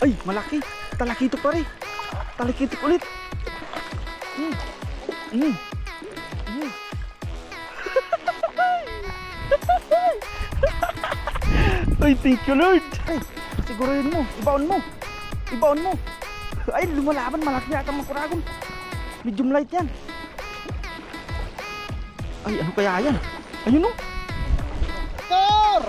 Ay, malaki. Talakitok pare. Talakitok ulit. Ay, thank you Lord. Ay, siguruhin mo. Ibaon mo. Ibaon mo. Ay, lumalaban. Malaki yata mga kuragon. Medium light yan. Ay, ano kaya yan? Ayun o. Tor!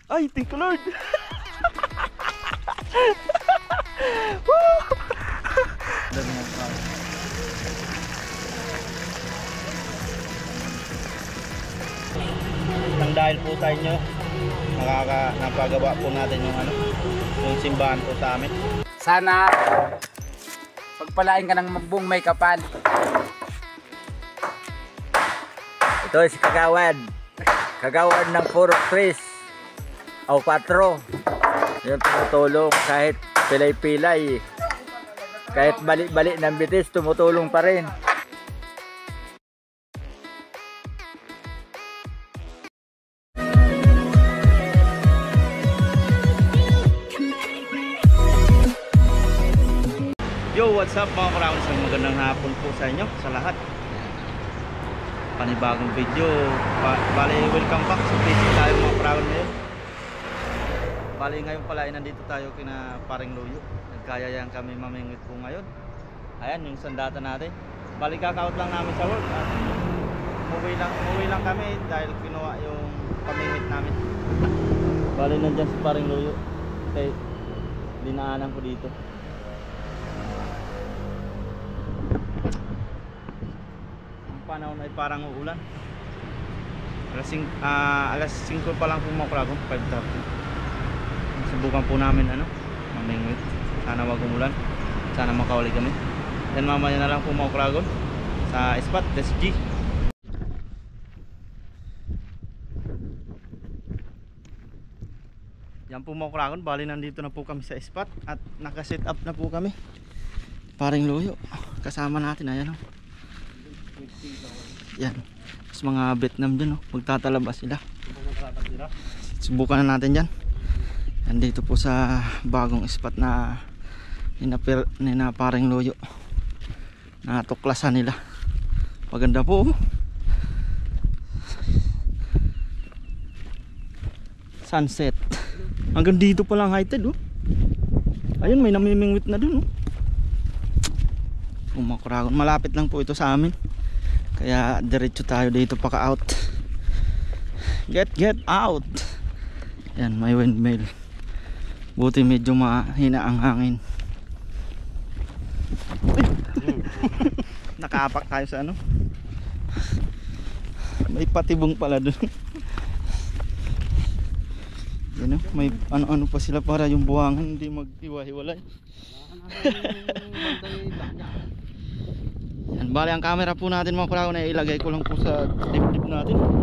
Ay, thank you Lord. Nang dahil po sa inyo, napagawa po natin yung simbahan po sa amin. Sana pagpalain ka ng buong may kapal. Ito si Kagawad. Kagawad ng puro Chris o 4. Yung tumutulong kahit pilay-pilay. Kahit balik-balik ng bitis, tumutulong pa rin. Yo, what's up mga kuragon? Magandang hapon po sa inyo, sa lahat. Panibagong video. Bali, welcome back sa Facebook tayo mga kuragon ngayon. Bali, ngayon pala ay nandito tayo kina Paring Luyo. Nagkayayang kami mamingwit po ngayon. Ayan, yung sandata natin. Bali, kakaut lang namin sa work. At umuwi lang kami dahil kinuha yung pamingwit namin. Bali, nandyan si Paring Luyo. Kaya dinaanan ko dito. Panahon ay parang uulan. Alas 5 pa lang po mga kuragon, 5:30. Subukan po namin mamingwit. Sana wag umulan. Sana makauli kami. Then mamaya na lang po mga kuragon sa spot SG. Yan po mga kuragon, bali nandito na po kami sa spot at naka-set up na po kami. Paring Luyo kasama natin, ayan o. Yan. Tapos mga Vietnam dyan, magtatalabas sila. Subukan na natin dyan. Nandito po sa bagong spot na nina Paring Luyo. Natuklasan nila. Maganda po. Sunset. Hanggang dito pa lang high tide. Ayun, may namimingwit na dun. Umakuragon. Malapit lang po ito sa amin. Kaya diretso tayo dito paka-out. Get out. Yan, may windmill. Buti medyo mahina ang hangin. Nakaapak tayo sa may patibong pala dun. Yan o, may ano pa sila para yung buwangan hindi mag-iwa-hiwalay. Yan, bali ang camera po natin mga kuragon ay ilagay ko lang po sa dibdib natin para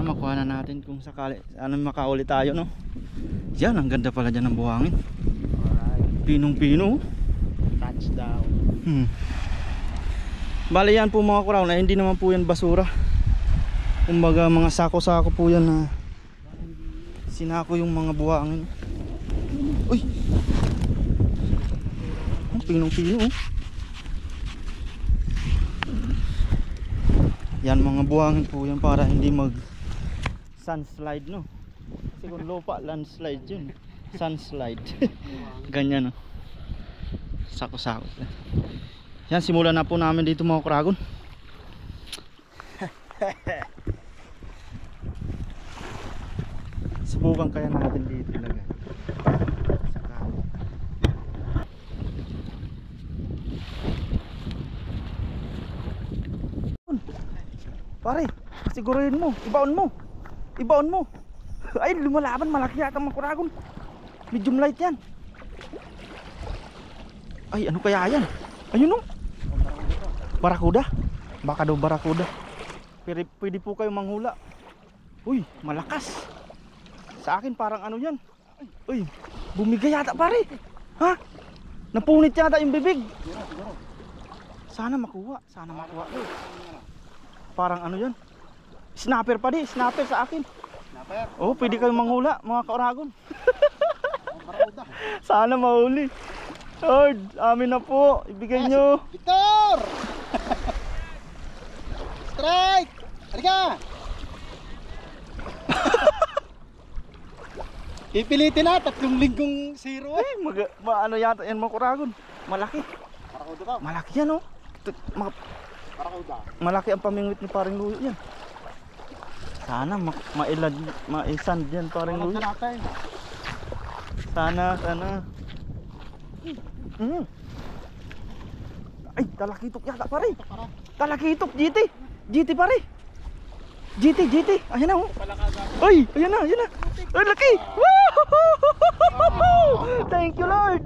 makuhanan natin kung sakali makauli tayo Yan, ang ganda pala dyan ng buhangin. Pinong-pino. Touchdown. Bali yan po mga kuragon ay hindi naman po yan basura. Kumbaga mga sako-sako po yan na sinako yung mga buhangin. Uy! Pinong-pino. Yan, mga buhangin po yan para hindi mag sunslide kasi kung lupa landslide yun, sunslide. Ganyan sako-sako. Yan, simulan na po namin dito mga kuragon. Subukan kaya natin dito ilagay. Pare, siguruhin mo, ibaon mo. Ibaon mo. Ay, lumalaban, malaki yata mga kuragon. Medium light yan. Ay, ano kaya yan? Ayun Barakuda. Baka daw barakuda. Pwede po kayo manghula. Uy, malakas. Sa akin parang yan. Uy, Bumigay yata pare. Ha? Napunit yata yung bibig. Sana makuha. Sana makuha. Parang ano yan? Snapper pa di. Snapper sa akin. Snapper. Oh, pwede kayong manghula mga kauragon. Sana mahuli. Lord, amin na po. Ibigay nyo. Victor! Strike! Halika! Pipilitin na, 3 linggong 0 eh. Ano yata yan mga kauragon? Malaki. Parakuda ka. Malaki yan oh. Parakuda. Malaki ang pamingwit ni paring Luyo yan. Sana maisand yan paring Luyo. natin. Sana. Ay, talakitok yata pare. Talakitok, GT pare. GT. Ayan na oh. Ay, ayan na. Ay, laki. Woo! Thank you Lord.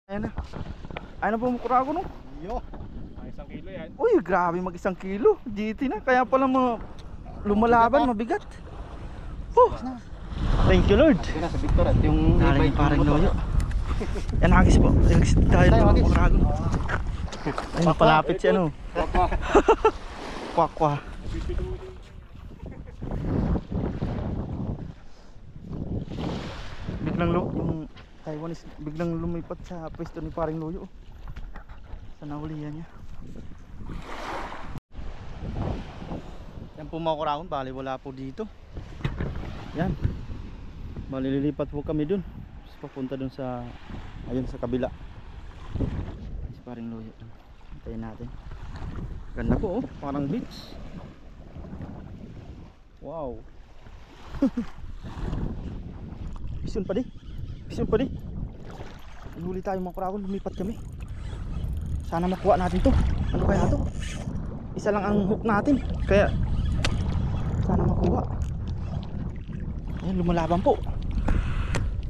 Ayan na. Ayan na po mga kauragon oh. Yo. Uy, grabe mag 1 kilo. GT na. Kaya pala lumalaban, mabigat. Thank you Lord. Ito na sa Victor at yung Galing parang Luyo. Yan, hagis po. Hagis tayo mga kauragon. Ay, napalapit siya no. Kwakwa. Yung Taiwanese biglang lumipat sa pwesto ni paring Luyo. Sa nahulihan niya. Yan po mga kauragon, bali wala po dito. Yan. Bali lilipat po kami dun. Papunta dun sa ayun sa kabila. Si paring Luyo. Antayin natin. Ganda po oh, parang beach. Wow. Pisun pa di. Huli tayo mga kauragon, lumipat kami. Sana makuha natin to. Ano kaya to? Isa lang ang hook natin. Kaya sana makuha. Ayan, lumalaban po.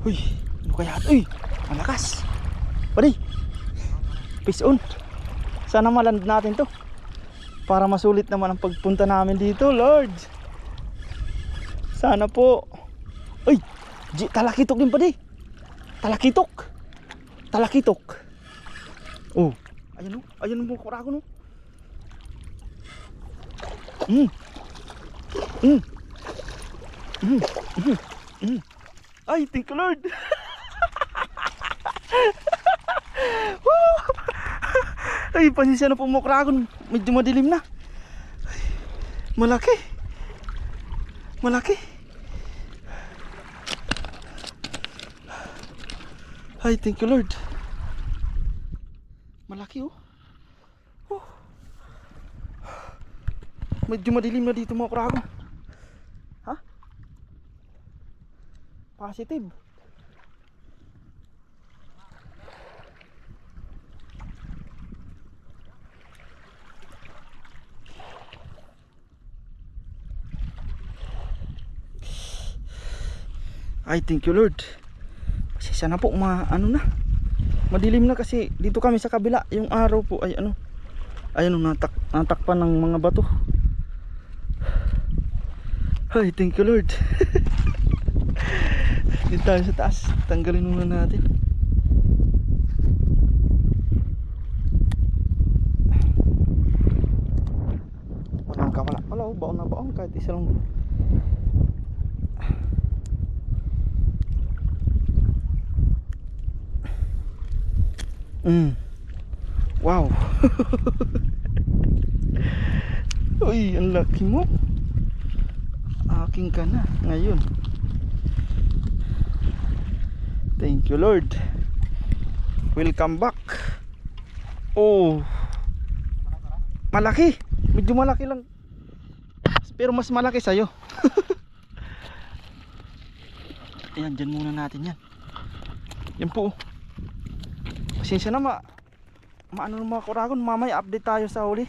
Uy, ano kaya to? Uy, malakas. Pari. Fish on. Sana maland natin to. Para masulit naman ang pagpunta namin dito, Lord. Sana po. Uy, talakitok din pa di. Talakitok. Oh, ayan mo kauragon oh. Ay, thank you Lord. Ay, pasensya na po mga kauragon. Medyo madilim na. Ay, malaki. Ay, thank you Lord. Malaki oh. Medyo madilim na dito mga kauragon. Ha? Positive. Ay, thank you Lord. Pasensya na po, madilim na kasi dito kami sa kabila. Yung araw po ay ayun natakpan ng mga bato. Ay, thank you Lord. Dito tayo sa taas. Tanggalin muna natin. Walang kawala pala oh. Baon na baon kahit isa lang. Wow. Uy, ang laki mo. Aking ka na ngayon. Thank you Lord. Welcome back. Oh, malaki. Medyo malaki lang, pero mas malaki sa'yo. Ayan, dyan muna natin yan. Yan po. Pasensya na maano ng mga kauragon. Mamaya update tayo sa huli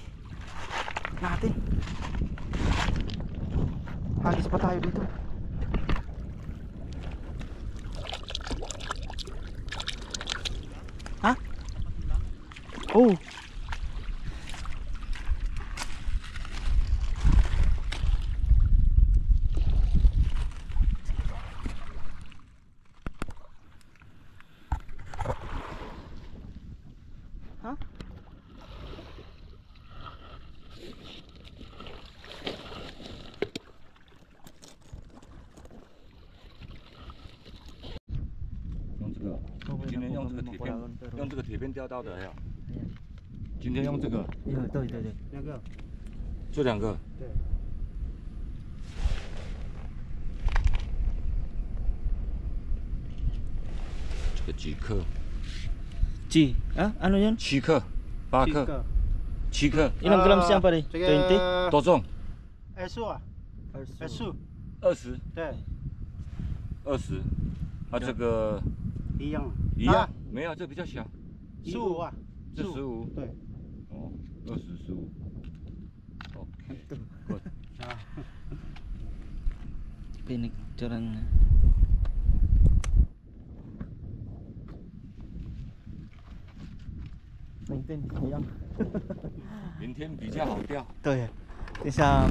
natin. Hagis pa tayo dito. Ha? Oh. 用这个， Okay 今 na 天 po 用这 kami 个铁片 makuragon, pero 用这个铁片钓到的还有， ayan. 今天用这个， Ito. 那个，这两个，对，这个几克？ Chi. Ah, ano yun? 7克、8克、七个， 7克， Ilang grams yan pare? 这 20? 个多重？ S 啊，S 20，对， 20。啊，这个一样，一样啊，没有，这比较小， 15啊，这15。对，哦，20、15。OK，good。 啊， Pinicturean na. Ayan. 明天比较好钓， Ito yan. Isa.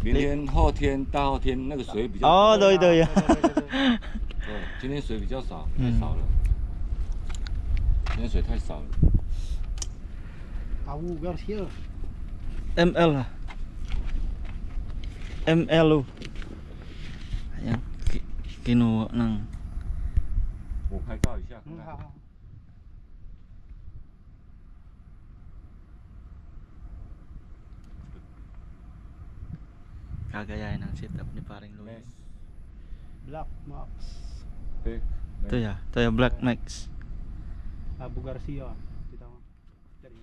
明天、后天、大后天那个水比较 Oh, 多。 ito yan. 对，今天水比较少，太嗯少了。今天水太少了。 Abu Garcia， ML ha. ML. Ayan. Kinuha ng 我拍照一下，看看。好好， kagayahin ng setup ni paring Louie. Mes. Black Max, Big. Ito ya. Ito ya Black Max. Abu Garcia, kita mo. Dari.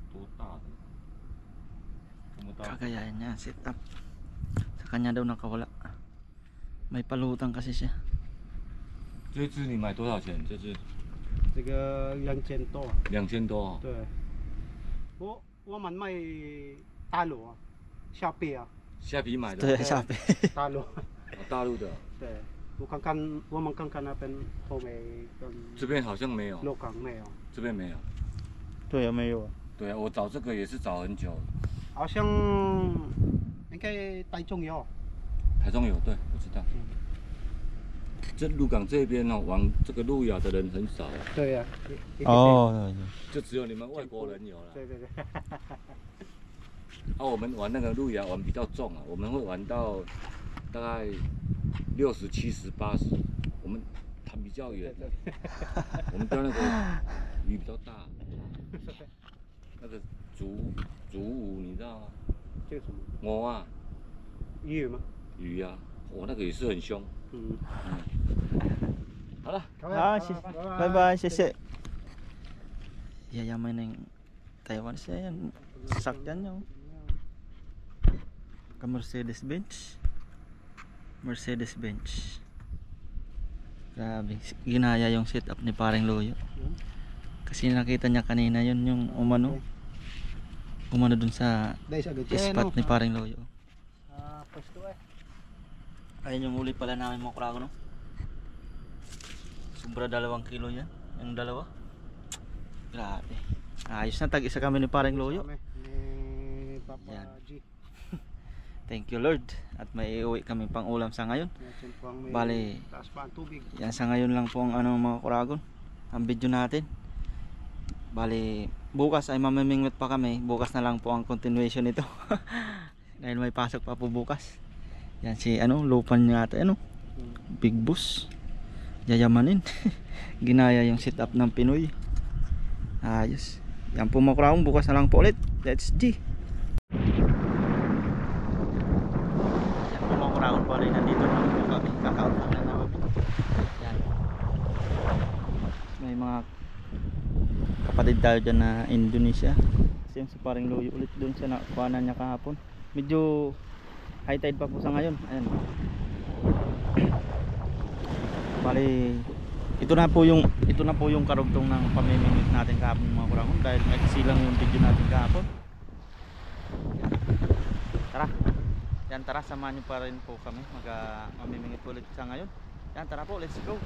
多大的？这么大？ Kagayahin niya ang setup. Sa kanya daw nakawala. May palutang kasi siya. 这只你买多少钱？这只这个2000多， 2000多哦。对，我们卖大陆啊，虾皮啊，虾皮买的 Ito，ya sabi. 大陆，哦大陆的。对，我们看看那边后面跟这边好像没有，鹿港没有，这边没有。 Ito ya may iwa. 对啊，我找这个也是找很久。好像应该台中有，台中有，对，我知道。这鹿港这边哦，玩这个路亚的人很少，对呀， Oh, 就只有你们外国人有了。对对对，啊，我们玩那个路亚玩比较重啊，我们会玩到大概60、70、80，我们弹比较远的，我们钓那个鱼比较大，那个竹舞你知道吗？这个什么鹅啊，鱼吗？鱼啊，我那个也是很凶。嗯，好了， Ah, bye bye, sisi. Yayaman na yung Taiwan siya yan. Sasakyan niya. Ka Mercedes-Benz. Mercedes-Benz. Grabe, ginaya yung setup ni paring Loyo. Kasi nakita niya kanina yun yung umano dun sa dahil sa spot ni paring Loyo. Ah, pwesto eh. Ayun yung uli pala namin mga kurago, no? Sobra 2 kilo yan. Yung dalawa. Grabe. Ayos na, tag-isa kami ni paring Loyo. Ni Papa Yan. G. Thank you Lord. At may iuwi kami pang ulam sa ngayon. May Bali, taas pa ang tubig. yan sa ngayon lang po ang mga kuragon. Ang video natin. Bali, bukas ay mamimingwit pa kami. Bukas na lang po ang continuation nito. Dahil may pasok pa po bukas. Yan si lupan niya ata, Big Boss. Yayamanin. Ginaya yung setup ng Pinoy. Ayos. Yan po mga kuragon. Bukas na lang po ulit. Let's G. Yan po mga kuragon po rin. Nandito na po kami. Kakaot na namin. Yan. May mga kapatid tayo dyan na Indonesia. Kasi yung sa paring Loyo ulit doon sa nakuhanan niya kahapon. Medyo high tide pa po sa ngayon. Ayan. Bali, ito na po yung karugtong ng pamimingwit natin kahapon mga kuragon, dahil nagsilang yung video natin kahapon. Tara. Yan, tara, samahan nyo pa rin po kami mamimingwit ulit sa ngayon. Yan, tara po, let's go.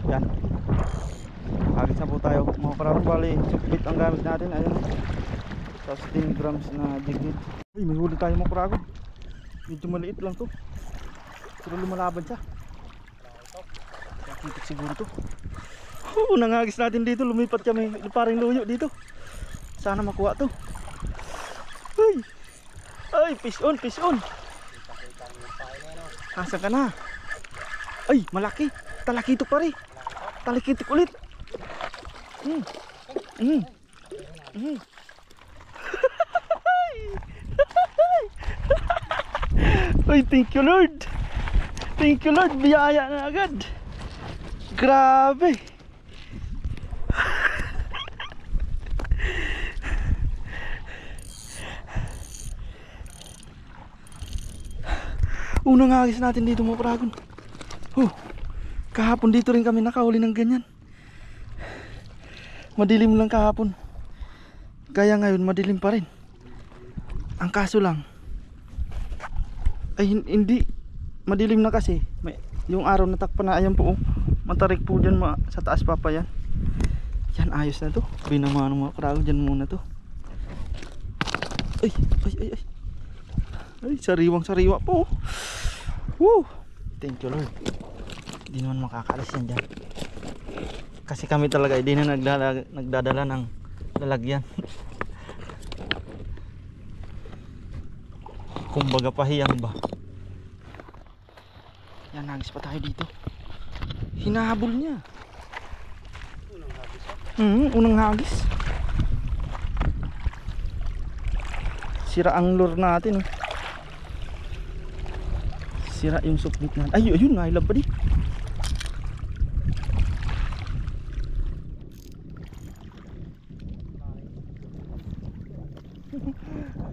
Yan. Agis na po tayo mga kuragon. Bali, bit ang gamit natin. Ayan. Tapos 10 grams na jignit. Uy, may huli tayo mga kuragon. Medyo maliit lang to. Pero lumalaban siya. Nakikita siguro to. Nangagis natin dito. Lumipat kami paring Loyo dito. Sana makuha to. Uy. Ay, fish on, fish on. Asa ka na? Ay, malaki. Talakitok pa rin. Talakitok ulit. Ay, thank you Lord. Thank you Lord, biyaya na agad. Grabe. Unang hagis natin dito mga pragon. Kahapon dito rin kami nakahuli ng ganyan. Madilim lang kahapon. Kaya ngayon madilim pa rin. Ang kaso lang ay hindi madilim na kasi. Yung araw natakpan na, ayan po. Matarik po dyan sa taas pa yan. Yan, ayos na to. Binaman mga pragon, dyan muna to. Ay. Ay, sariwang sariwa po. Woo! Thank you Lord. Hindi naman makakalis yan dyan. Kasi kami talaga hindi na nagdadala ng lalagyan. Kumbaga pahiyang ba. Yan, hagis pa tayo dito. Hinahabol niya. Unang hagis. Sira ang lure natin. Sira yung suplit natin. Ay, ayun, nailab pa di.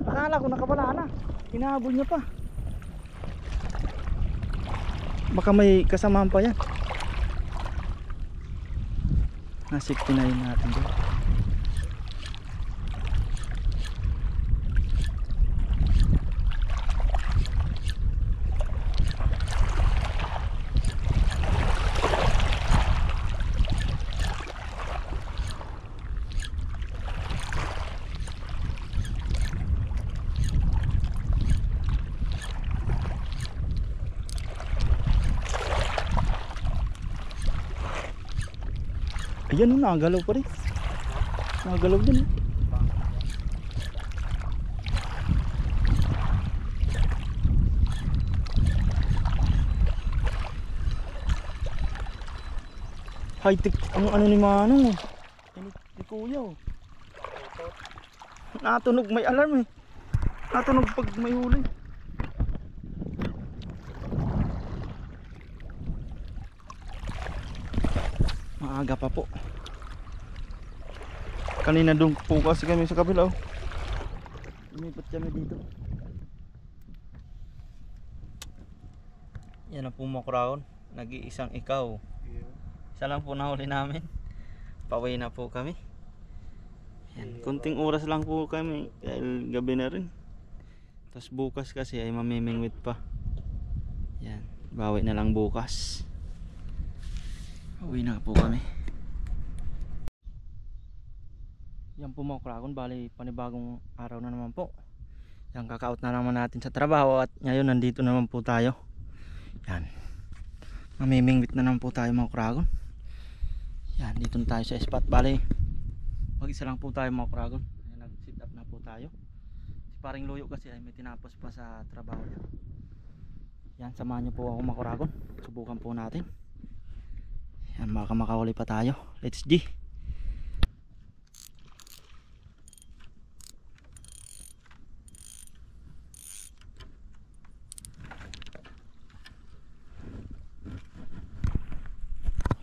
Akala ko nakapala na. Hinahabol niya pa. Baka may kasamahan pa yan. Nasipti na rin natin doon. Ayan, nakagalaw pa rin. Nakagalaw din. High-tech ang ano ni Manong. Ni Kuya. Natunog, may alarm eh. Natunog pag may huli. Maaga pa po. Kanina doon po kasi kami sa kabila. Lumipat kami dito. Yan ang pumakraon. Nag-iisang ikaw. Isa lang po nahuli namin. Pauwi na po kami. Yan. Kunting oras lang po kami. Dahil gabi na rin. Tapos bukas kasi ay mamimingwit pa. Yan. Bawi na lang bukas. Uwi na po kami. Yan po mga kragon, bali panibagong araw na naman po. Yan, kaka-out na naman natin sa trabaho at ngayon nandito naman po tayo. Yan. Mamimingwit na naman po tayo mga kragon. Yan, dito na tayo sa spot. Bali mag-isa lang po tayo mga kragon. Yan, nag-sit up na po tayo. Si paring Luyo kasi ay may tinapos pa sa trabaho niya. Yan, samahan niyo po ako mga kragon. Subukan po natin. Yan, baka makahuli pa tayo. Let's G.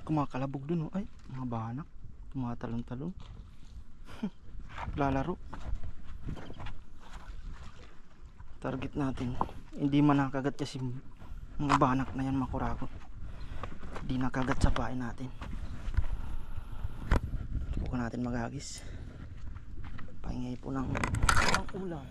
Kumakalabog dun, oh. Ay, mga bahanak. Tumatalon-talon. Lalaro. Target natin. Hindi man nakagat kasi mga bahanak na yan, makurako. Hindi nakagat sa pain natin. Subukan natin maghagis. Paingay po ng ulam.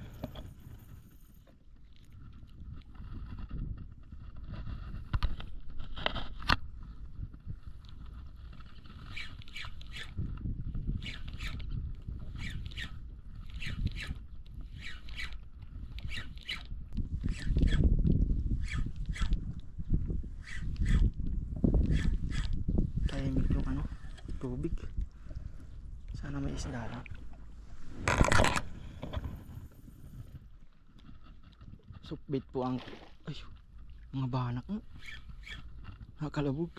Tahimik yung ano, tubig. Sana may isda lang. Supbit po ang ay, mga banak mo. Nakakalabog.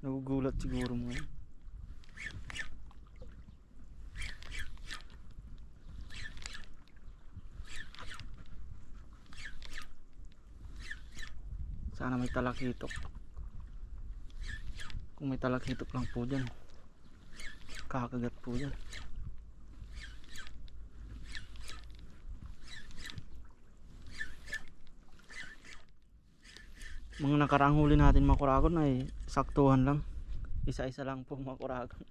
Nagugulat siguro mo. Sana may talakitok. Kung may talakitok lang po dyan, kakagat po dyan. Mga nakaraang huli natin mga kuragon ay saktuhan lang. Isa-isa lang po mga kuragon.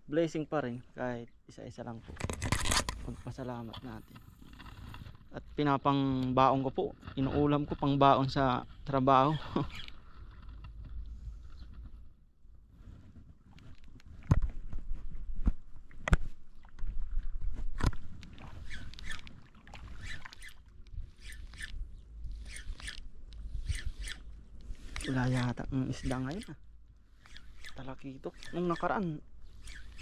Blessing pa rin kahit isa-isa lang po. Pagpasalamat natin. At pinapang baon ko po. Inuulam ko pang baon sa trabaho. Wala yata ang isda ngayon talakitok. Nung nakaraan,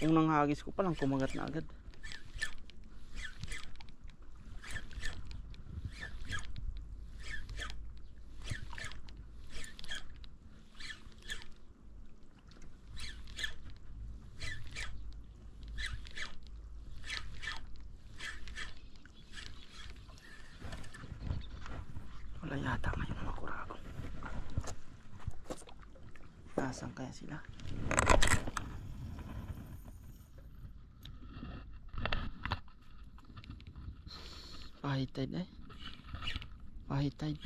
unang hagis ko palang kumagat na agad. Wala yata ngayon mga kurago. Nasaan kaya sila? Pahit tide eh. Pahit tide.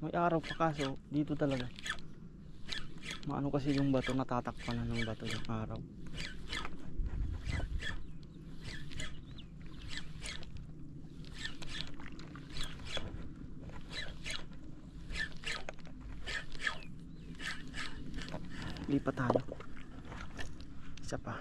May araw pa kaso dito talaga. Maano kasi yung bato, natatakpan na ng bato yung araw. Lipat tayo. Isa pa.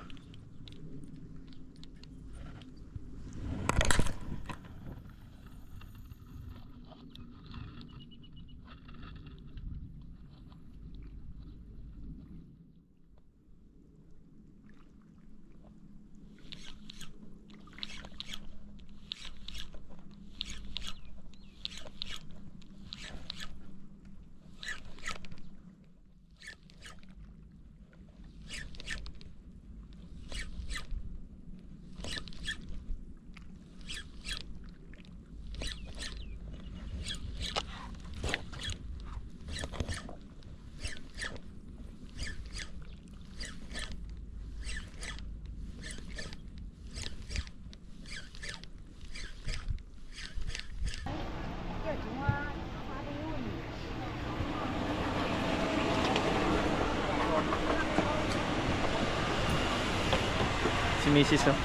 Si Mrs. oh.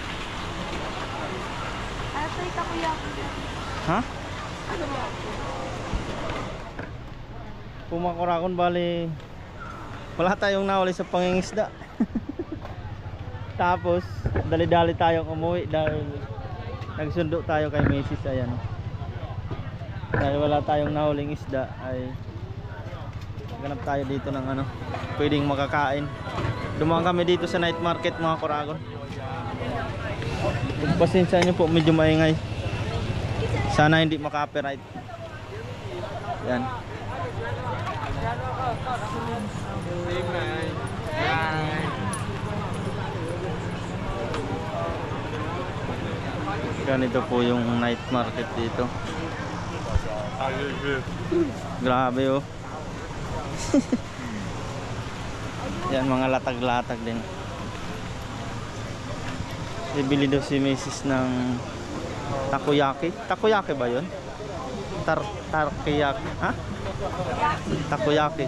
Ito yung takoyaki. Ha? Ano ba? Pumakurakon bali wala tayong nahuli sa pangingisda. Tapos dali-dali tayong umuwi dahil nagsundo tayo kay Mrs. Ayan oh. Dahil wala tayong nahuling isda ay ganap tayo dito ng ano pwedeng makakain. Dumaan kami dito sa night market mga kuragon. Pasensya nyo po, medyo maingay. Sana hindi maka-copyright. Yan. Ganito po yung night market dito. Grabe oh. Yan, mga latag-latag din. Bibili daw si Mrs. ng takoyaki. Takoyaki ba yun? Takoyaki. Ha? Takoyaki.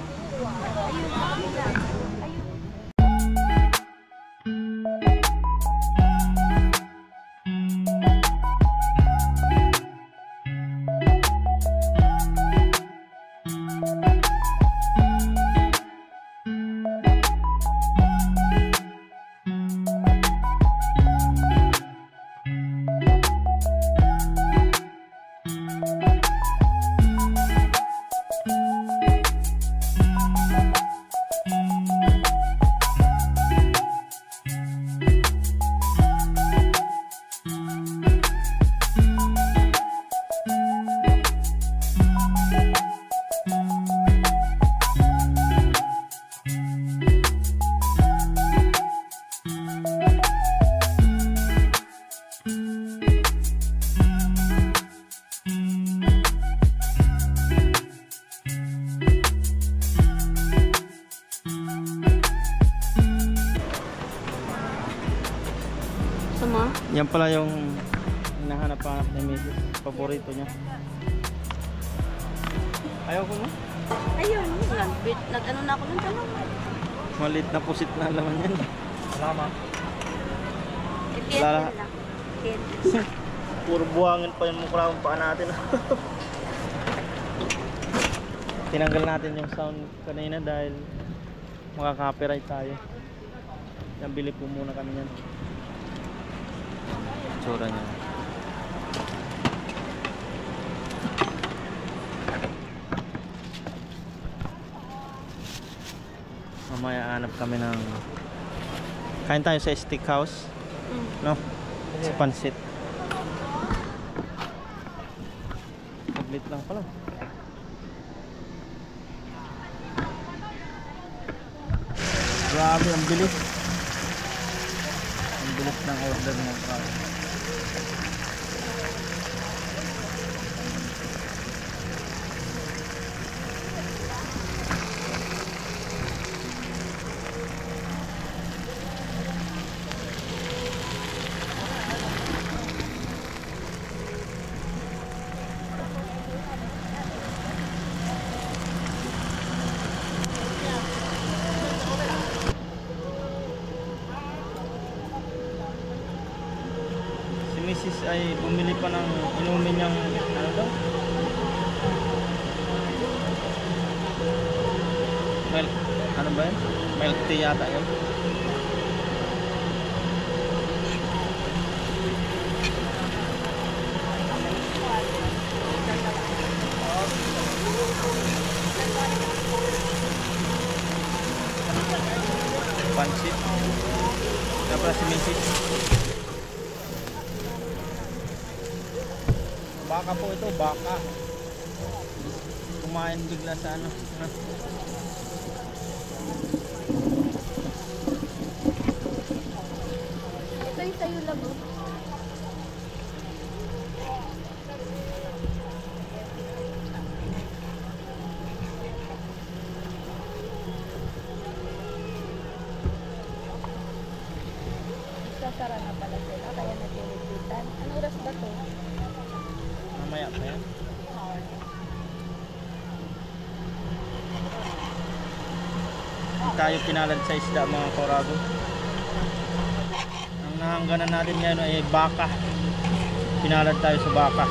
Yan pala yung hinahanap-hanap ni Mrs. Paborito niya. Ayaw ko no? Ayun, nag-ano na ako ng talong. Malit na pusit na laman yan. Salamat. Lala. Kaya Puro buhangin pa yung mukha ng paa natin. Tinanggal natin yung sound kanina dahil makaka-copyright tayo. Yan, bili po muna kami yan. Tsura niya. Mamaya hanap kami ng kain tayo sa steakhouse. No? Sa pansit. Saglit lang pala. Grabe, ang bilis. Ang bilis ng order mo. Mrs. ay bumili pa ng inumin niyang ano daw? Milk, ano ba yun? Milk tea yata yun. Pansit. Kaya pala si Mrs. Baka po ito, baka. Kumain bigla sa ano. ito yung sayo lang. Sasara na pala sila, kaya natilipitan. Anong oras ba to? Mamaya pa yan. Hindi tayo pinalad sa isda mga korago. Ang nahangganan natin ngayon ay baka. Pinalad tayo sa baka.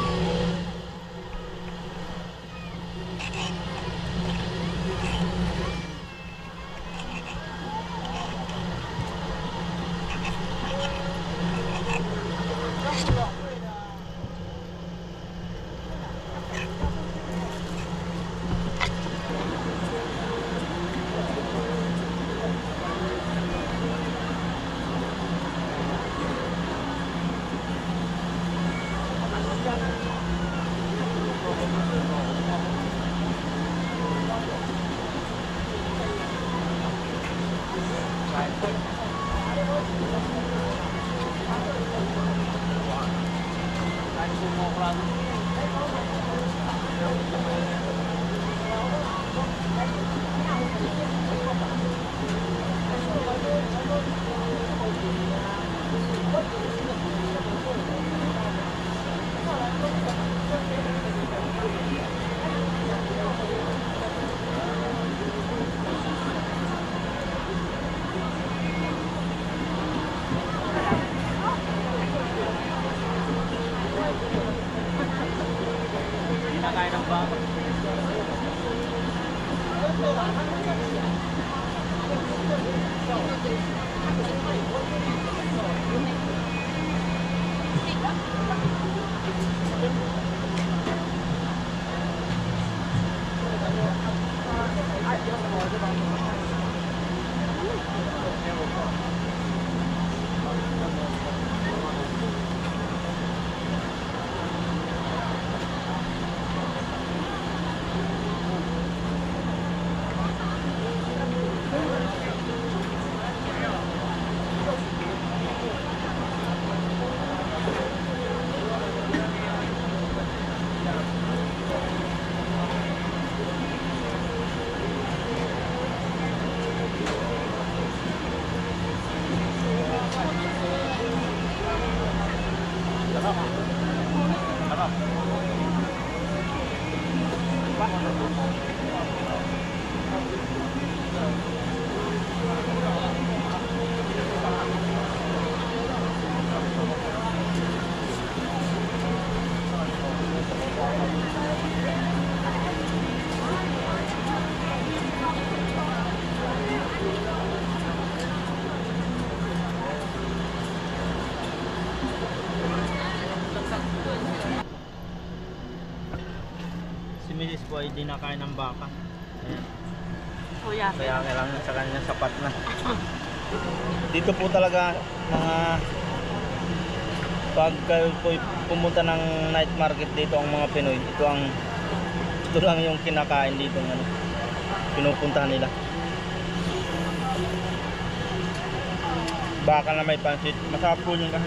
Kinakain ng baka. po ay dinakain ng baka. Ayan. Kuya. Kaya kailangan sa kanya sapat na. Dito po talaga mga pag kayo po pumunta ng night market dito ang mga Pinoy, ito lang yung kinakain dito ng ano, pinupuntahan nila. Baka na may pansit, masarap po yung kasi.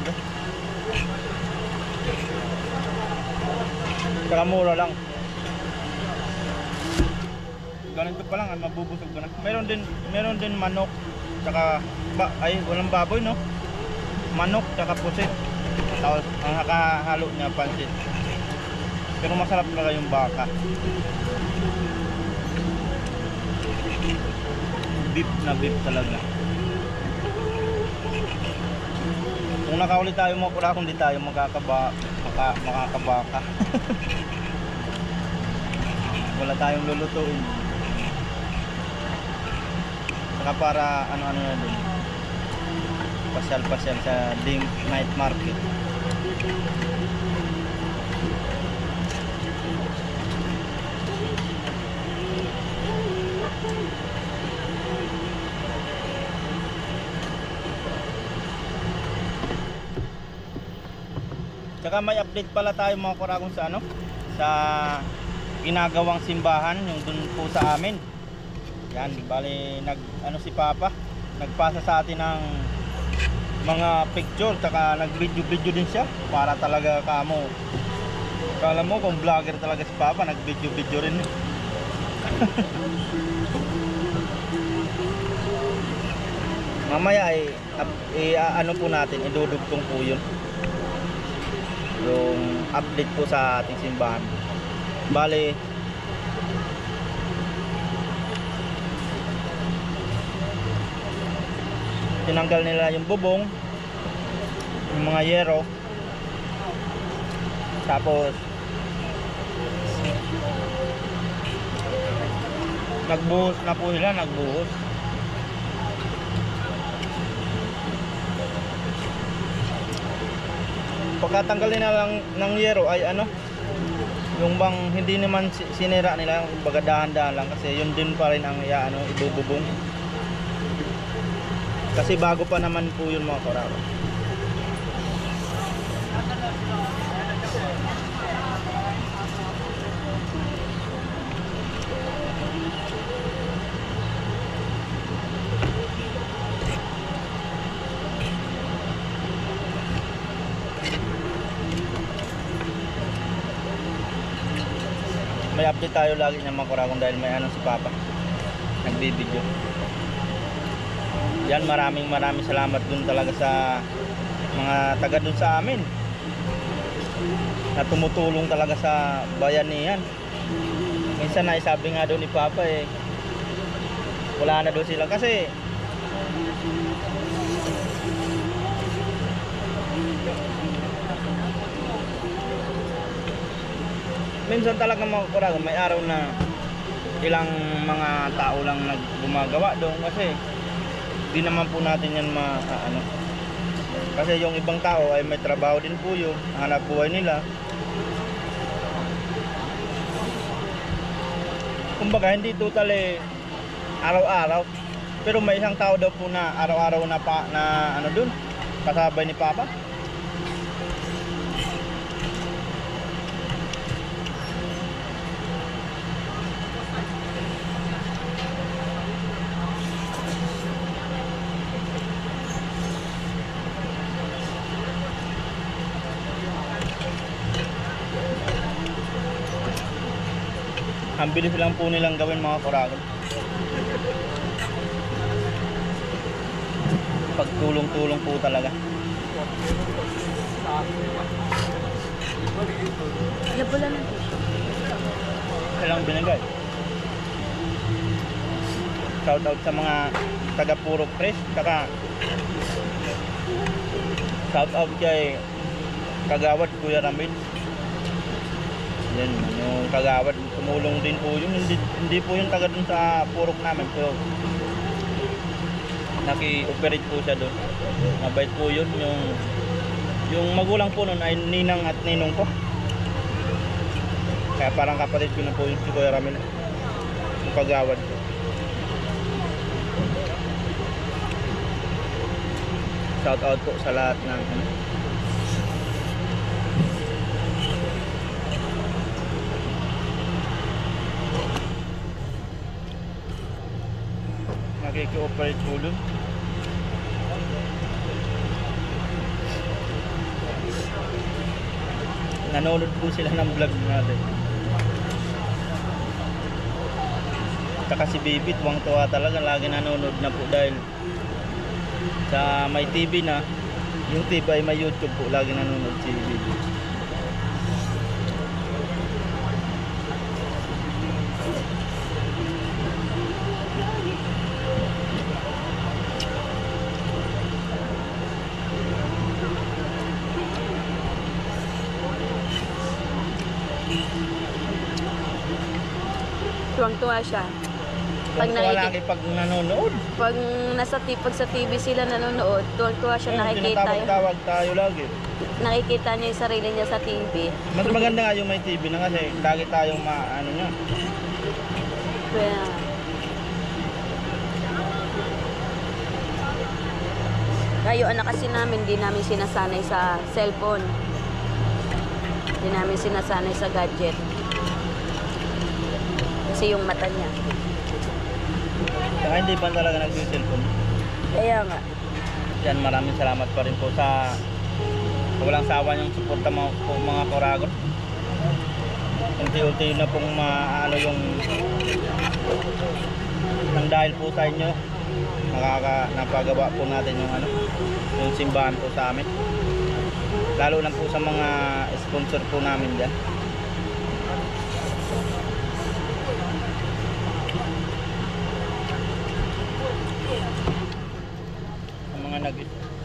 Saka mura lang. Ganito pa lang, mabubusog ka na. Meron din manok, saka walang baboy, no? Manok, saka pusit. Tapos ang nakahalo niya pansit. Pero masarap talaga yung baka. Beef na beef talaga. Kung nakaulit tayo mga kura, kung di tayo makakabaka. Wala tayong lulutuin. Saka para ano-ano na din. Pasyal-pasyal sa night market. Saka may update pala tayo mga kuragong sa ano, sa ginagawang simbahan yung dun po sa amin. Yan, bali si Papa nagpasa sa atin ng mga picture, saka nag-video din siya para talaga kala mo kung vlogger talaga si Papa, nag-video rin. Mamaya ay ano po natin, idudugtong po yun yung update po sa ating simbahan. Bale tinanggal nila yung bubong, yung mga yero, tapos nagbuhos na po sila, pagkatanggalin na lang ng yero ay ano, yung bang hindi naman sinira nila, yung baga dahan-dahan lang kasi yun din pa rin ang ibububong kasi bago pa naman po yun mga koraro. May update tayo lagi ng mga kuragong dahil may ano si Papa nagbibideo. Yan, maraming salamat dun talaga sa mga taga dun sa amin na tumutulong talaga sa bayanihan. Minsan na sabi nga doon ni Papa wala na doon sila kasi minsan talaga mga kuragong may araw na ilang mga tao lang gumagawa doon kasi di naman po natin yan kasi yung ibang tao ay may trabaho din po yun, hanap buhay nila. Kumbaga hindi totally araw-araw, pero may isang tao daw po na araw-araw na ano dun kasabay ni Papa. Ang bilis lang po nilang gawin mga kuragon. Pagtulong-tulong po talaga. Labula na po. Kailang binigay. Shout out sa mga taga Purok Tres, saka shout out kay Kagawad Kuya Ramil. Yan, yung Kagawad, tumulong din po yun. Hindi po yung taga dun sa Purok namin, pero naki-operate po siya dun. Mabait po yun. Yung magulang po nun ay ninang at ninong ko. Kaya parang kapatid ko na po yung si Kuya Ramil. Yung Kagawad ko. Shout out po sa lahat ng nakiki-operate po dun. Nanonood po sila ng vlog natin. Tsaka si Baby, tuwang-tuwa talaga. Lagi nanonood na po dahil sa may TV na. Yung TV ay may YouTube po. Lagi nanonood si Baby. Tuwang-tuwa siya. Pag Tuwang-tuwa lagi pag nanonood. pag pag sa TV sila nanonood, tuwang-tuwa siya, nakikita Tinatawag-tawag tayo lagi. nakikita niya yung sarili niya sa TV. Mas maganda nga yung may TV na kasi lagi tayong ano niya. Kaya, kayo anak kasi namin, di namin sinasanay sa cellphone. Di namin sinasanay sa gadget. Kasi yung mata niya. Saka hindi pa talaga nag-cellphone. Kaya nga. Yan, maraming salamat pa rin po sa walang sawa niyong suporta po mga Koragon. Unti-unti na pong maano yung nang dahil po sa inyo napagawa po natin yung yung simbahan po sa amin. Lalo lang po sa mga sponsor po namin dyan.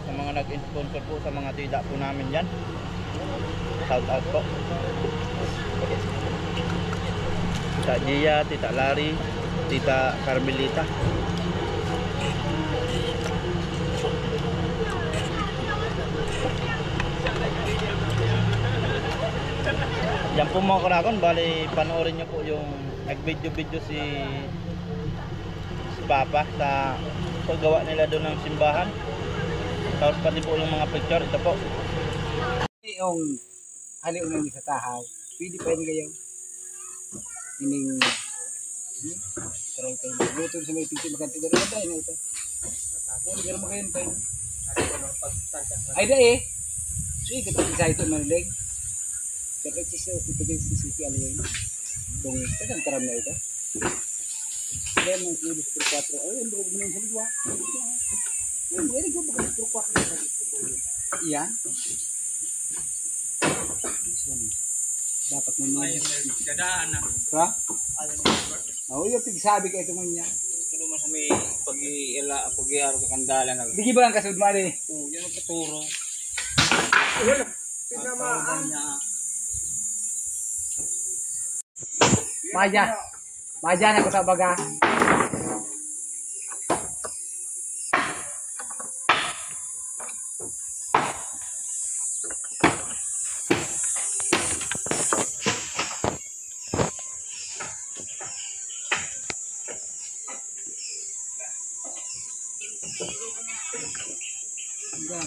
Sa mga nag-sponsor po sa mga tida po namin dyan. Shout out po. Tita Gia, Tita Lari, Tita Carmelita. Yan po mga Koragon, bali panoorin nyo po yung nag-video si Papa sa paggawa nila doon ng simbahan. Tapos pati po yung mga picture, ito po. Yung haliw na sa tahaw, pwede pa yun kayo. Ining try kayo. Luto sa may picture, makanti na rin tayo na ito. Ano gano'n mo kayo pa yun? Ay da eh. Sige, kapag isa ito manilig. Kapag ito din si Suki ano yun. Kung tagang karam na ito. Kaya mga kilos per 4. Ay, ang bulag mo na yung saligwa. Pwede ko baka per 4. Iyan. Dapat mo mga Kadaan na. ha? Oo, yung pigsabi ka ito mo niya. Ito naman sa may pag-iaro ka kandala na. Bigi ba ang kasud mo ali? Oo, yan ang katuro. Maja na ko sa baga.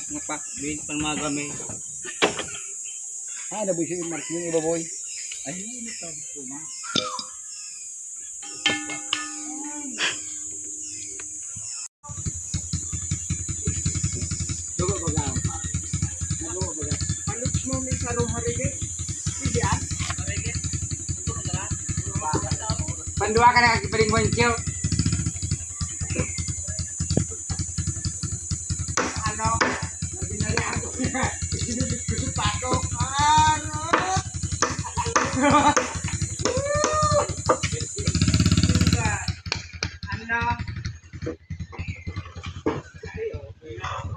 Napak, bin panmagami. Ay, nabuhay yung marking iba boy. Ay, hindi pa po ma. Dugo baga. Dugo baga. Palit mo ni sarong harige. Sige ah. Harige. Pandua ka na kakipaling boncho. Ano? Nabinali ako. Gusto pato. Ano?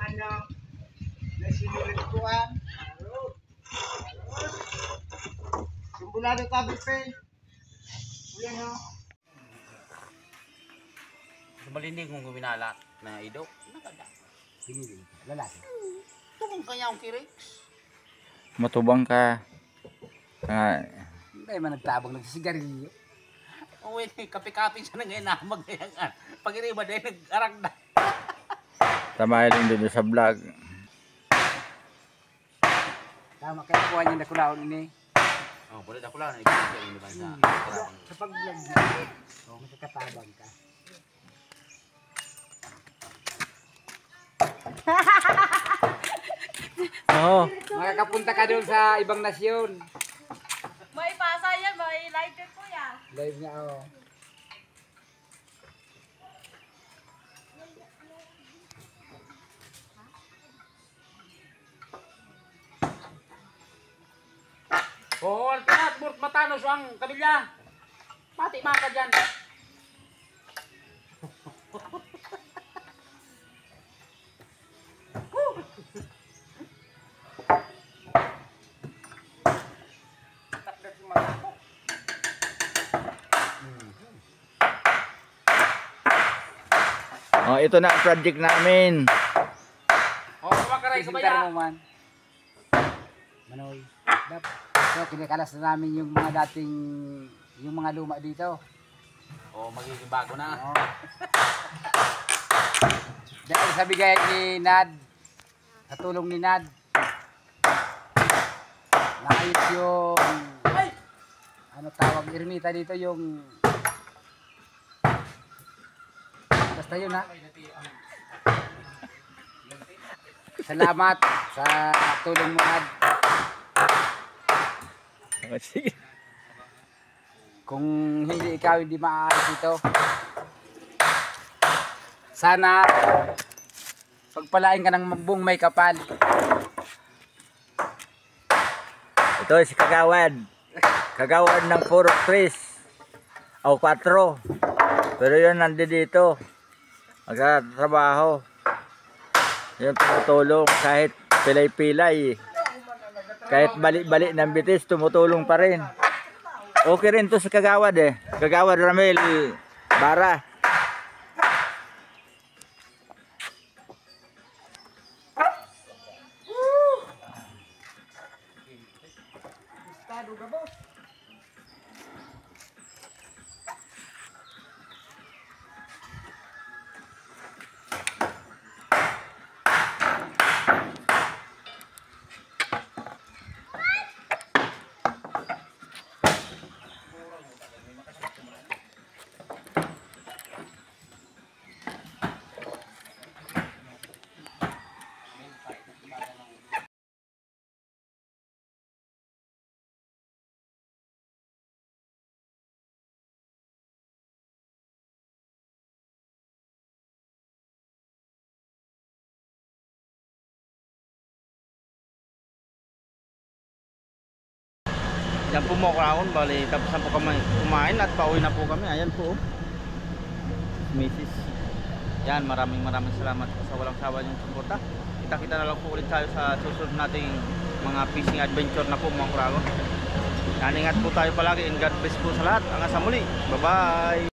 Ano? Nasinulit ko ah. Sumbulado tabi pe. Uyan o. Malindi kong guminalat na idok. Nakada. Lalaki. Ito kung kanya akong kirix. Matubang ka. Hindi man nagtabang nagsisigarilyo. Uy, kapi-kapi siya na ngayon na magayangan. Pag iniba dahil nag-arang na. Tama lang din sa vlog. Tama kaya kuha niya na kulaon ini. Oh, boleh dah kulang. Ibig sabihin naman sa Sa pag-vlog niya, magkakatabang ka. Oo. Makakapunta ka doon sa ibang nasyon. May pasa yan, may live din po yan. Live nga ako. Oo, pinat, murt matanos ang kabilya. Pati maka dyan. Oh, ito na ang project namin. Oo, kumakaray, Presentar kabaya. mo man. Manoy. So, kinakalas na namin yung mga dating, yung mga luma dito. Oo, magiging bago na. Oo. Dahil sa bigay ni Nad, sa tulong ni Nad, naayos yung, ano tawag, ermita dito yung, basta yun ha. Salamat sa tulong mo Nad. Sige. Kung hindi ikaw, hindi maaaris ito. Sana pagpalain ka ng buong may kapal. Ito si Kagawad. Kagawad ng puro 3 o 4. Pero yun nandito. Magtatrabaho. Yung tumutulong kahit pilay-pilay. Kahit balik-balik ng bitis, tumutulong pa rin. Okay rin to si Kagawad eh. Kagawad Ramel Bara. Yan po mga kaon, bali tapos na po kami kumain at pauwi na po kami. Ayan po. Mrs. Yan, maraming salamat po sa walang sawa niyong suporta. Kita-kita na lang po ulit tayo sa susunod nating mga fishing adventure na po mga kaon. Yan, ingat po tayo palagi and God bless po sa lahat. Hanggang sa muli. Bye-bye.